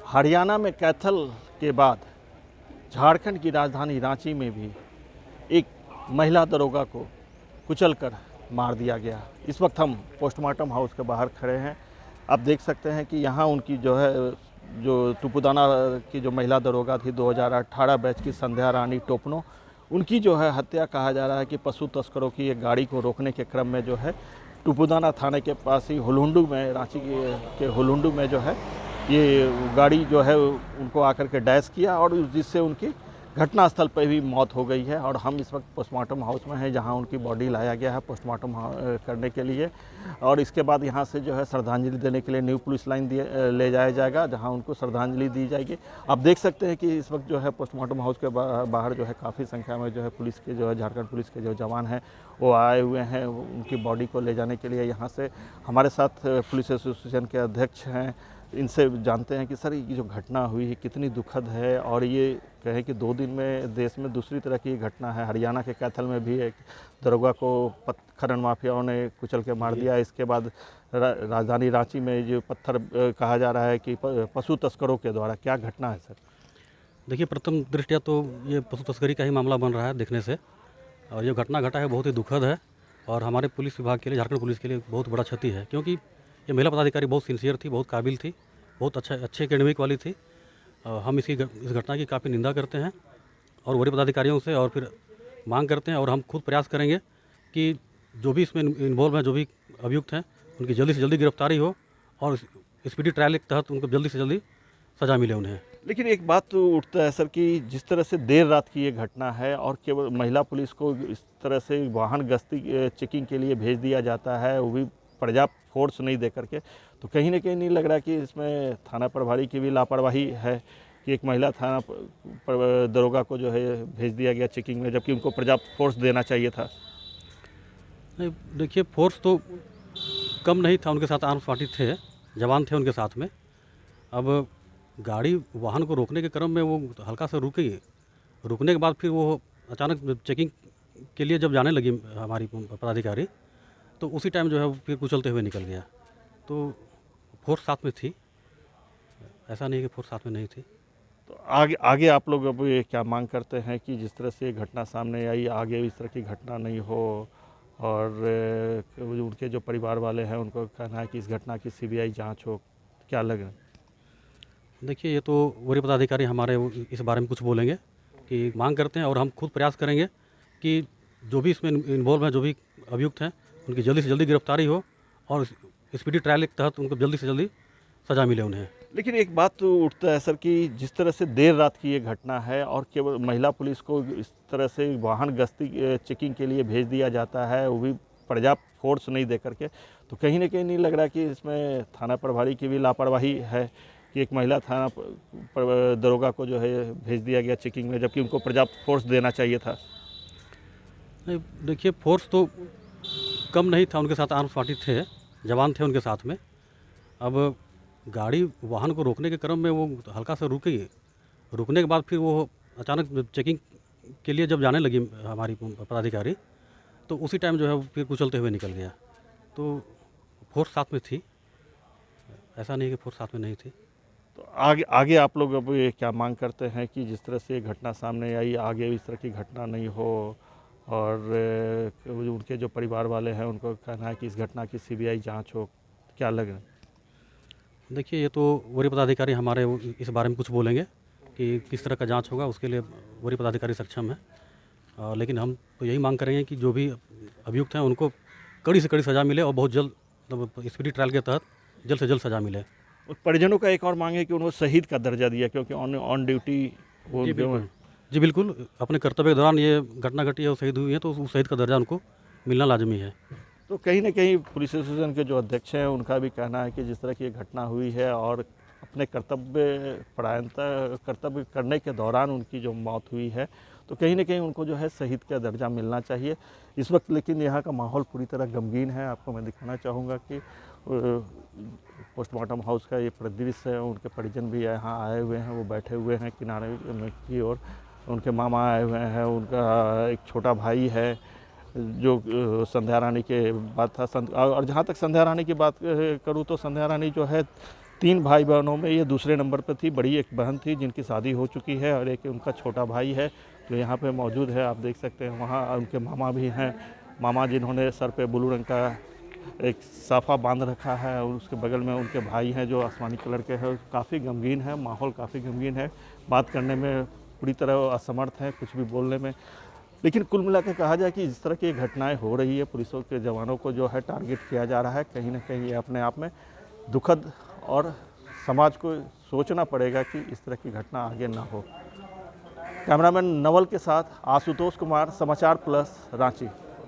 हरियाणा में कैथल के बाद झारखंड की राजधानी रांची में भी एक महिला दरोगा को कुचलकर मार दिया गया। इस वक्त हम पोस्टमार्टम हाउस के बाहर खड़े हैं। आप देख सकते हैं कि यहाँ उनकी जो तुपुदाना की जो महिला दरोगा थी 2018 बैच की संध्या रानी टोपनो, उनकी हत्या कहा जा रहा है कि पशु तस्करों की एक गाड़ी को रोकने के क्रम में तुपुदाना थाने के पास ही हुलुंडू में, रांची के हुलुंडू में ये गाड़ी उनको आकर के डैश किया और जिससे उनकी घटनास्थल पर भी मौत हो गई है। और हम इस वक्त पोस्टमार्टम हाउस में हैं जहां उनकी बॉडी लाया गया है पोस्टमार्टम करने के लिए, और इसके बाद यहां से श्रद्धांजलि देने के लिए न्यू पुलिस लाइन ले जाया जाएगा जहां उनको श्रद्धांजलि दी जाएगी। आप देख सकते हैं कि इस वक्त पोस्टमार्टम हाउस के बाहर काफ़ी संख्या में पुलिस के झारखंड पुलिस के जवान हैं वो आए हुए हैं उनकी बॉडी को ले जाने के लिए। यहाँ से हमारे साथ पुलिस एसोसिएशन के अध्यक्ष हैं, इनसे जानते हैं कि सर ये जो घटना हुई है कितनी दुखद है, और ये कहें कि 2 दिन में देश में दूसरी तरह की घटना है। हरियाणा के कैथल में भी एक दरोगा को खनन माफियाओं ने कुचल के मार दिया। इसके बाद राजधानी रांची में जो पत्थर कहा जा रहा है कि पशु तस्करों के द्वारा, क्या घटना है सर? देखिए, प्रथम दृष्टया तो ये पशु तस्करी का ही मामला बन रहा है देखने से, और ये घटना घटा है बहुत ही दुखद है और हमारे पुलिस विभाग के लिए, झारखंड पुलिस के लिए बहुत बड़ा क्षति है, क्योंकि ये महिला पदाधिकारी बहुत सिंसियर थी, बहुत काबिल थी, बहुत अच्छे एकेडमिक वाली थी। हम इस घटना की काफ़ी निंदा करते हैं और वरीय पदाधिकारियों से, और फिर मांग करते हैं और हम खुद प्रयास करेंगे कि जो भी इसमें इन्वॉल्व हैं, जो भी अभियुक्त हैं, उनकी जल्दी से जल्दी गिरफ्तारी हो और स्पीडी ट्रायल के तहत उनको जल्दी से जल्दी सज़ा मिले उन्हें। लेकिन एक बात तो उठता है सर कि जिस तरह से देर रात की ये घटना है और केवल महिला पुलिस को इस तरह से वाहन गश्ती चेकिंग के लिए भेज दिया जाता है, वो भी पर्याप्त फोर्स नहीं दे करके, तो कहीं ना कहीं नहीं लग रहा कि इसमें थाना प्रभारी की भी लापरवाही है कि एक महिला थाना दरोगा को भेज दिया गया चेकिंग में, जबकि उनको पर्याप्त फोर्स देना चाहिए था? नहीं, देखिए, फोर्स तो कम नहीं था, उनके साथ आर्म्स पार्टी थे, जवान थे उनके साथ में। अब गाड़ी वाहन को रोकने के क्रम में वो हल्का सा रुकी, रुकने के बाद फिर वो अचानक चेकिंग के लिए जब जाने लगी हमारी पदाधिकारी, तो उसी टाइम फिर कुचलते हुए निकल गया। तो फोर्स साथ में थी, ऐसा नहीं कि फोर्स साथ में नहीं थी। तो आगे आप लोग अब ये क्या मांग करते हैं कि जिस तरह से ये घटना सामने आई, आगे इस तरह की घटना नहीं हो, और उनके जो परिवार वाले हैं उनको कहना है कि इस घटना की सीबीआई जांच हो, क्या लग रहा है? देखिए, ये तो वरीय पदाधिकारी हमारे इस बारे में कुछ बोलेंगे कि मांग करते हैं और हम खुद प्रयास करेंगे कि जो भी इसमें इन्वॉल्व हैं, जो भी अभियुक्त हैं, उनकी जल्दी से जल्दी गिरफ्तारी हो और स्पीडी ट्रायल के तहत उनको जल्दी से जल्दी सज़ा मिले उन्हें। लेकिन एक बात तो उठता है सर कि जिस तरह से देर रात की ये घटना है और केवल महिला पुलिस को इस तरह से वाहन गश्ती चेकिंग के लिए भेज दिया जाता है, वो भी पर्याप्त फोर्स नहीं दे करके, तो कहीं ना कहीं नहीं लग रहा कि इसमें थाना प्रभारी की भी लापरवाही है कि एक महिला थाना दरोगा को भेज दिया गया चेकिंग में, जबकि उनको पर्याप्त फोर्स देना चाहिए था? नहीं, देखिए, फोर्स तो कम नहीं था, उनके साथ आर्म्स पार्टी थे, जवान थे उनके साथ में। अब गाड़ी वाहन को रोकने के क्रम में वो हल्का सा रुकी, रुकने के बाद फिर वो अचानक चेकिंग के लिए जब जाने लगी हमारी पदाधिकारी, तो उसी टाइम फिर कुचलते हुए निकल गया। तो फोर्स साथ में थी, ऐसा नहीं कि फोर्स साथ में नहीं थी। तो आगे आप लोग अब ये क्या मांग करते हैं कि जिस तरह से ये घटना सामने आई, आगे इस तरह की घटना नहीं हो, और उनके जो परिवार वाले हैं उनको कहना है कि इस घटना की सीबीआई जांच हो, क्या लग रहा है? देखिए, ये तो वरीय पदाधिकारी हमारे इस बारे में कुछ बोलेंगे कि किस तरह का जांच होगा, उसके लिए वरीय पदाधिकारी सक्षम है। लेकिन हम तो यही मांग करेंगे कि जो भी अभियुक्त हैं उनको कड़ी से कड़ी सज़ा मिले और बहुत जल्द, मतलब स्पीडी ट्रायल के तहत जल्द से जल्द सज़ा मिले। और परिजनों का एक और मांग है कि उनको शहीद का दर्जा दिया, क्योंकि ऑन ड्यूटी वो जी बिल्कुल, अपने कर्तव्य के दौरान ये घटना घटी है, वो शहीद हुई है, तो उस शहीद का दर्जा उनको मिलना लाजमी है। तो कहीं ना कहीं पुलिस एसोसिएशन के जो अध्यक्ष हैं उनका भी कहना है कि जिस तरह की ये घटना हुई है और अपने कर्तव्य करने के दौरान उनकी जो मौत हुई है, तो कहीं ना कहीं उनको शहीद का दर्जा मिलना चाहिए इस वक्त। लेकिन यहाँ का माहौल पूरी तरह गमगीन है। आपको मैं दिखाना चाहूँगा कि पोस्टमार्टम हाउस का ये परिदृश्य है। उनके परिजन भी यहाँ आए हुए हैं, वो बैठे हुए हैं किनारे में की ओर। उनके मामा आए हुए हैं, उनका एक छोटा भाई है जो संध्या रानी के बाद था। और जहाँ तक संध्या रानी की बात करूँ तो संध्या रानी तीन भाई बहनों में ये दूसरे नंबर पर थी। बड़ी एक बहन थी जिनकी शादी हो चुकी है और एक उनका छोटा भाई है जो यहाँ पे मौजूद है। आप देख सकते हैं वहाँ उनके मामा भी हैं, मामा जिन्होंने सर पे ब्लू रंग का एक साफा बांध रखा है और उसके बगल में उनके भाई हैं जो आसमानी कलर के हैं। काफ़ी गमगीन है, माहौल काफ़ी गमगीन है, बात करने में पूरी तरह असमर्थ हैं, कुछ भी बोलने में। लेकिन कुल मिला के कहा जाए कि जिस तरह की घटनाएं हो रही है, पुलिसों के जवानों को जो है टारगेट किया जा रहा है, कहीं ना कहीं ये अपने आप में दुखद और समाज को सोचना पड़ेगा कि इस तरह की घटना आगे ना हो। कैमरामैन नवल के साथ आशुतोष कुमार, समाचार प्लस, रांची।